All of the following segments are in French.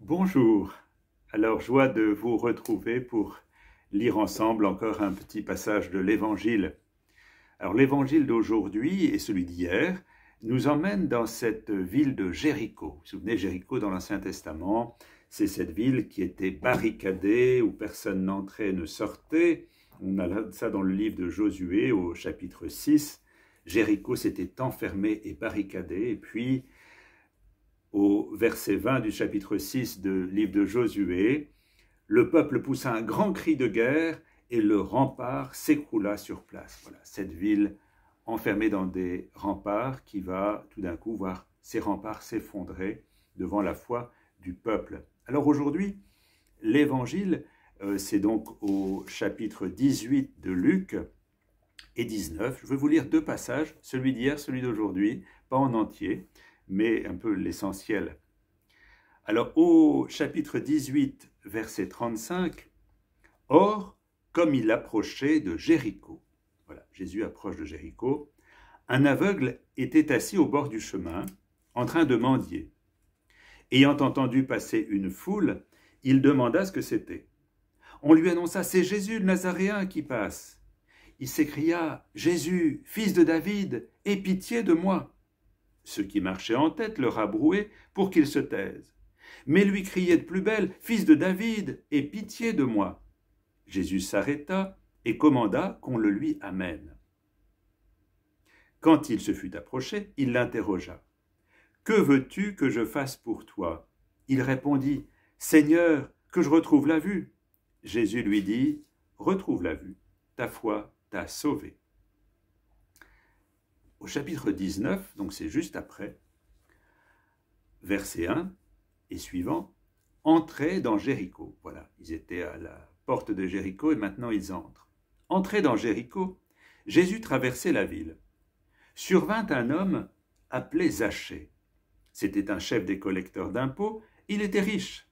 Bonjour, alors joie de vous retrouver pour lire ensemble encore un petit passage de l'Évangile. Alors l'Évangile d'aujourd'hui et celui d'hier nous emmènent dans cette ville de Jéricho. Vous vous souvenez, Jéricho dans l'Ancien Testament, c'est cette ville qui était barricadée, où personne n'entrait, ne sortait. On a ça dans le livre de Josué au chapitre 6. Jéricho s'était enfermé et barricadé, et puis au verset 20 du chapitre 6 du livre de Josué, le peuple poussa un grand cri de guerre et le rempart s'écroula sur place. Voilà, cette ville enfermée dans des remparts qui va tout d'un coup voir ces remparts s'effondrer devant la foi du peuple. Alors aujourd'hui, l'évangile, c'est donc au chapitre 18 de Luc et 19. Je vais vous lire deux passages, celui d'hier, celui d'aujourd'hui, pas en entier, mais un peu l'essentiel. Alors, au chapitre 18, verset 35, « Or, comme il approchait de Jéricho, » voilà, Jésus approche de Jéricho, « un aveugle était assis au bord du chemin, en train de mendier. Ayant entendu passer une foule, il demanda ce que c'était. On lui annonça, « C'est Jésus le Nazaréen qui passe. » Il s'écria, « Jésus, fils de David, aie pitié de moi. » Ceux qui marchaient en tête le rabrouaient pour qu'il se taise. Mais lui criait de plus belle, « Fils de David, aie pitié de moi. » Jésus s'arrêta et commanda qu'on le lui amène. Quand il se fut approché, il l'interrogea. « Que veux-tu que je fasse pour toi ?» Il répondit, « Seigneur, que je retrouve la vue. » Jésus lui dit, « Retrouve la vue, ta foi t'a sauvé. » Au chapitre 19, donc c'est juste après, verset 1 et suivant, « Entrez dans Jéricho. » Voilà, ils étaient à la porte de Jéricho et maintenant ils entrent. « Entrés dans Jéricho, Jésus traversait la ville. Survint un homme appelé Zachée. C'était un chef des collecteurs d'impôts, il était riche.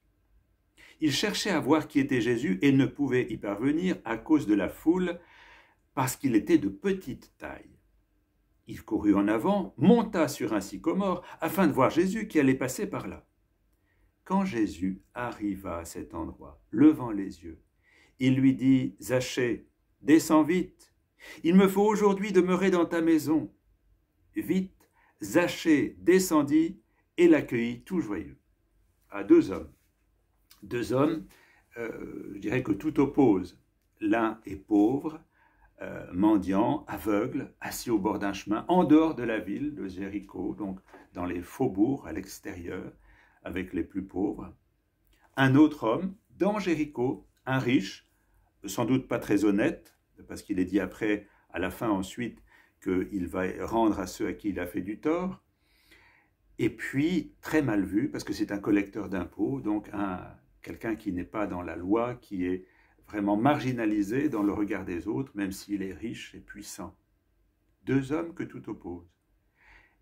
Il cherchait à voir qui était Jésus et ne pouvait y parvenir à cause de la foule parce qu'il était de petite taille. Il courut en avant, monta sur un sycomore afin de voir Jésus qui allait passer par là. Quand Jésus arriva à cet endroit, levant les yeux, il lui dit, « Zachée, descends vite, il me faut aujourd'hui demeurer dans ta maison. » Vite, Zachée descendit et l'accueillit tout joyeux. À deux hommes. Deux hommes, je dirais que tout oppose. L'un est pauvre, mendiant, aveugle, assis au bord d'un chemin, en dehors de la ville de Jéricho, donc dans les faubourgs à l'extérieur, avec les plus pauvres. Un autre homme, dans Jéricho, un riche, sans doute pas très honnête, parce qu'il est dit après, à la fin ensuite, qu'il va rendre à ceux à qui il a fait du tort, et puis très mal vu, parce que c'est un collecteur d'impôts, donc quelqu'un qui n'est pas dans la loi, qui est vraiment marginalisé dans le regard des autres, même s'il est riche et puissant. Deux hommes que tout oppose.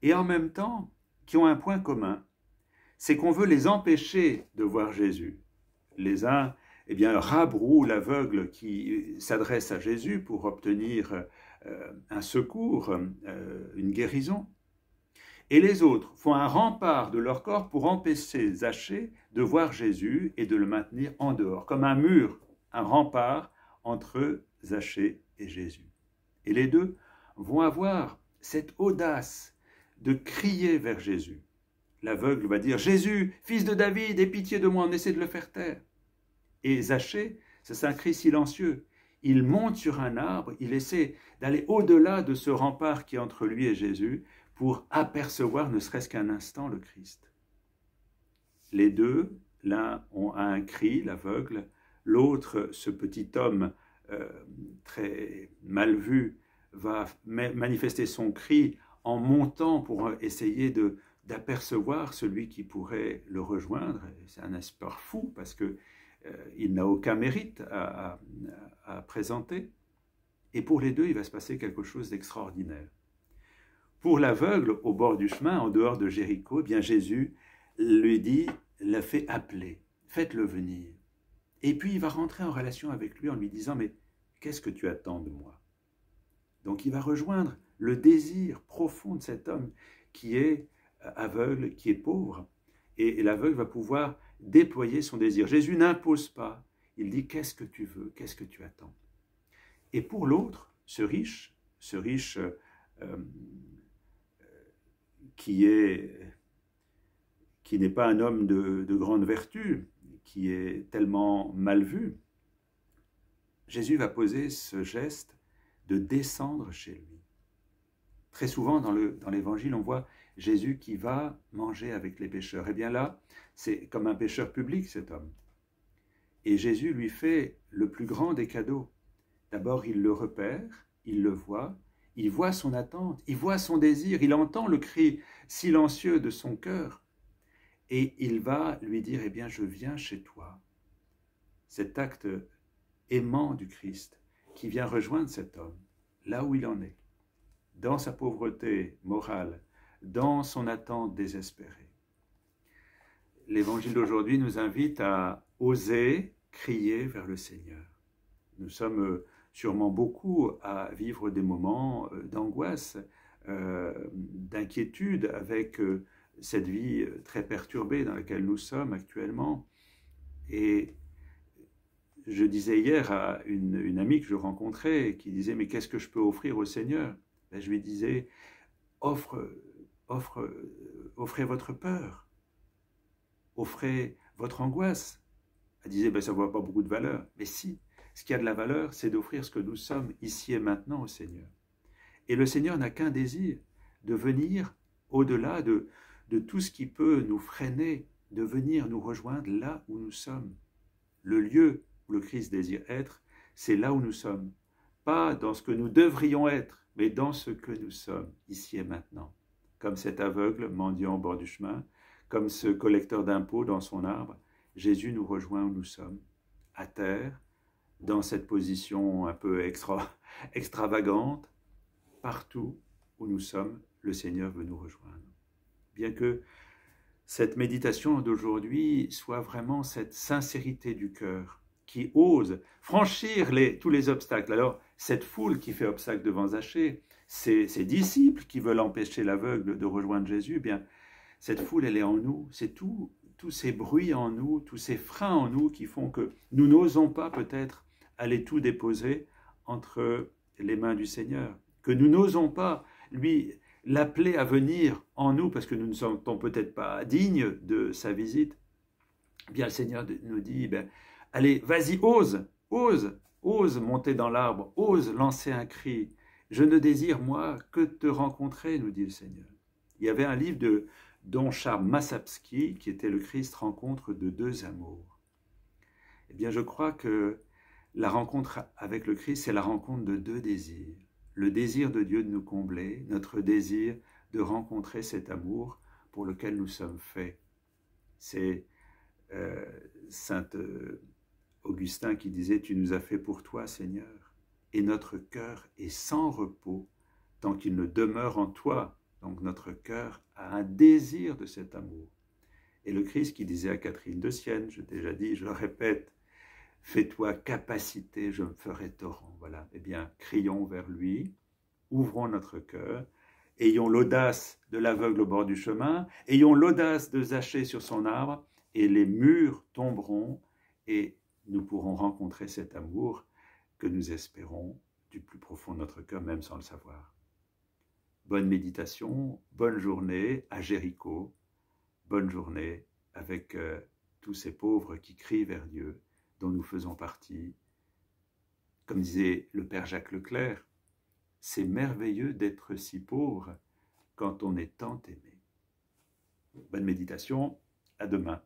Et en même temps, qui ont un point commun, c'est qu'on veut les empêcher de voir Jésus. Les uns, eh bien, rabrouent l'aveugle qui s'adresse à Jésus pour obtenir un secours, une guérison. Et les autres font un rempart de leur corps pour empêcher Zachée de voir Jésus et de le maintenir en dehors, comme un mur, un rempart entre Zachée et Jésus. Et les deux vont avoir cette audace de crier vers Jésus. L'aveugle va dire « Jésus, fils de David, aie pitié de moi », on essaie de le faire taire. Et Zachée, c'est un cri silencieux. Il monte sur un arbre, il essaie d'aller au-delà de ce rempart qui est entre lui et Jésus pour apercevoir, ne serait-ce qu'un instant, le Christ. Les deux, l'un a un cri, l'aveugle, l'autre, ce petit homme très mal vu, va manifester son cri en montant pour essayer d'apercevoir celui qui pourrait le rejoindre. C'est un espoir fou parce qu'il n'a aucun mérite à présenter. Et pour les deux, il va se passer quelque chose d'extraordinaire. Pour l'aveugle, au bord du chemin, en dehors de Jéricho, eh bien Jésus lui dit, l'a fait appeler, faites-le venir. Et puis il va rentrer en relation avec lui en lui disant, mais qu'est-ce que tu attends de moi? Donc il va rejoindre le désir profond de cet homme qui est aveugle, qui est pauvre. Et l'aveugle va pouvoir déployer son désir. Jésus n'impose pas, il dit qu'est-ce que tu veux, qu'est-ce que tu attends. Et pour l'autre, ce riche qui n'est pas un homme de grande vertu, qui est tellement mal vu, Jésus va poser ce geste de descendre chez lui. Très souvent dans l'évangile, on voit Jésus qui va manger avec les pécheurs. Et bien là, c'est comme un pécheur public, cet homme. Et Jésus lui fait le plus grand des cadeaux. D'abord, il le repère, il le voit, il voit son attente, il voit son désir, il entend le cri silencieux de son cœur. Et il va lui dire, eh bien, je viens chez toi. Cet acte aimant du Christ qui vient rejoindre cet homme, là où il en est, dans sa pauvreté morale, dans son attente désespérée. L'évangile d'aujourd'hui nous invite à oser crier vers le Seigneur. Nous sommes sûrement beaucoup à vivre des moments d'angoisse, d'inquiétude avec cette vie très perturbée dans laquelle nous sommes actuellement. Et je disais hier à une amie que je rencontrais qui disait « Mais qu'est-ce que je peux offrir au Seigneur ?» Ben, je lui disais « Offrez votre peur, offrez votre angoisse. » Elle disait ben, « Ça ne voit pas beaucoup de valeur. » Mais si, ce qui a de la valeur, c'est d'offrir ce que nous sommes ici et maintenant au Seigneur. Et le Seigneur n'a qu'un désir, de venir au-delà de tout ce qui peut nous freiner, de venir nous rejoindre là où nous sommes. Le lieu où le Christ désire être, c'est là où nous sommes. Pas dans ce que nous devrions être, mais dans ce que nous sommes, ici et maintenant. Comme cet aveugle mendiant au bord du chemin, comme ce collecteur d'impôts dans son arbre, Jésus nous rejoint où nous sommes, à terre, dans cette position un peu extravagante. Partout où nous sommes, le Seigneur veut nous rejoindre. Bien que cette méditation d'aujourd'hui soit vraiment cette sincérité du cœur qui ose franchir tous les obstacles. Alors, cette foule qui fait obstacle devant Zachée, ces disciples qui veulent empêcher l'aveugle de rejoindre Jésus, eh bien, cette foule, elle est en nous. C'est tous ces bruits en nous, tous ces freins en nous qui font que nous n'osons pas peut-être aller tout déposer entre les mains du Seigneur, que nous n'osons pas l'appeler à venir en nous parce que nous ne sommes peut-être pas dignes de sa visite. Eh bien, le Seigneur nous dit, allez, vas-y, ose monter dans l'arbre, ose lancer un cri. Je ne désire, moi, que te rencontrer, nous dit le Seigneur. Il y avait un livre de Don Charles Massapski qui était le Christ rencontre de deux amours. Eh bien, je crois que la rencontre avec le Christ, c'est la rencontre de deux désirs. Le désir de Dieu de nous combler, notre désir de rencontrer cet amour pour lequel nous sommes faits. C'est Saint Augustin qui disait « Tu nous as fait pour toi, Seigneur, et notre cœur est sans repos tant qu'il ne demeure en toi. » Donc notre cœur a un désir de cet amour. Et le Christ qui disait à Catherine de Sienne, je l'ai déjà dit, je le répète, « Fais-toi capacité, je me ferai torrent. » Voilà, eh bien, crions vers lui, ouvrons notre cœur, ayons l'audace de l'aveugle au bord du chemin, ayons l'audace de Zachée sur son arbre, et les murs tomberont, et nous pourrons rencontrer cet amour que nous espérons du plus profond de notre cœur, même sans le savoir. Bonne méditation, bonne journée à Jéricho, bonne journée avec tous ces pauvres qui crient vers Dieu, dont nous faisons partie. Comme disait le Père Jacques Leclerc, c'est merveilleux d'être si pauvre quand on est tant aimé. Bonne méditation, à demain.